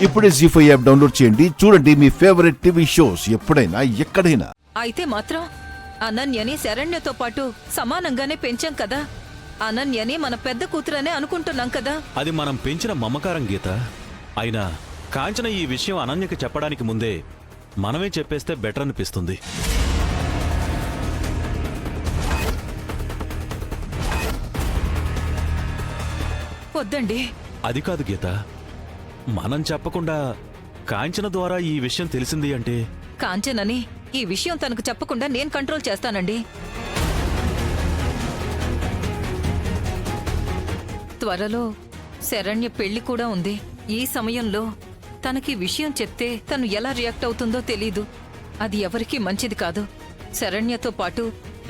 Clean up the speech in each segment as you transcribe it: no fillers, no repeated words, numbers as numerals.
ఇప్పుడే జీ5 app download చేయండి. చూడండి మీ ఫేవరెట్ టీవీ షోస్ ఎప్పుడైనా ఎక్కడైనా. అయితే మాత్రం అనన్యని శరణ్యతో పాటు సమానంగానే పెంచాం కదా. అనన్యని మన పెద్ద కూతురనే అనుకుంటున్నాం కదా. అది మనం పెంచిన మమకారం గీత. అయినా కాంచన ఈ విషయం అనన్యకి చెప్పడానికి ముందే మనమే చెప్పేస్తే బెటర్ అనిపిస్తుంది. వద్దండి. అది కాదు గీత, మనం చెప్పకుండా కాంచన ద్వారా ఈ విషయం తెలిసింది అంటే కాంచనని ఈ విషయం తనకు చెప్పకుండా నేను కంట్రోల్ చేస్తానండి. త్వరలో శరణ్య పెళ్లి కూడా ఉంది. ఈ సమయంలో తనకి విషయం చెప్తే తను ఎలా రియాక్ట్ అవుతుందో తెలీదు. అది ఎవరికీ మంచిది కాదు. శరణ్యతో పాటు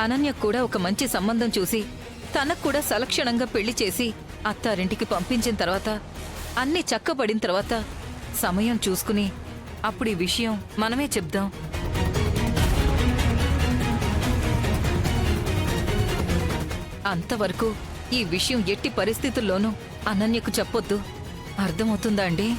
అనన్య కూడా ఒక మంచి సంబంధం చూసి తనకు కూడా సలక్షణంగా పెళ్లి చేసి అత్తారింటికి పంపించిన తర్వాత అన్నీ చక్కబడిన తర్వాత సమయం చూసుకుని అప్పుడు ఈ విషయం మనమే చెప్దాం. అంతవరకు ఈ విషయం ఎట్టి పరిస్థితుల్లోనూ అనన్యకు చెప్పొద్దు. అర్థమవుతుందా అండి?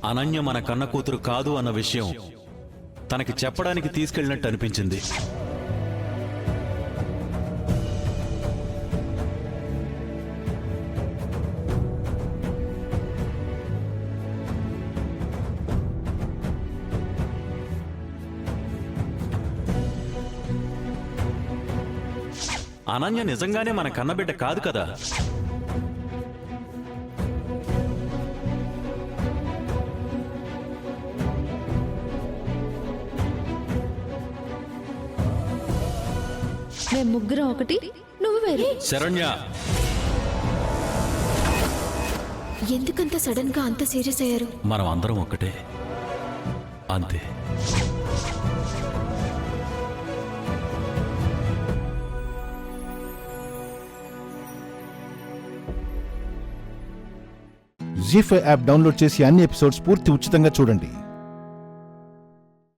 అనన్య మన కన్న కూతురు కాదు అన్న విషయం తనకి చెప్పడానికి తీసుకెళ్ళినట్టు అనిపించింది. అనన్య నిజంగానే మన కన్నబిడ్డ కాదు కదా. మేము ముగ్గురం ఒకటి, నువ్వు వేరే. శరణ్య, ఎందుకంత సడన్ గా అంత సీరియస్ అయ్యారు? మనం అందరం ఒక్కటే, అంతే. జీ5 యాప్ డౌన్లోడ్ చేసి అన్ని ఎపిసోడ్స్ పూర్తి ఉచితంగా చూడండి.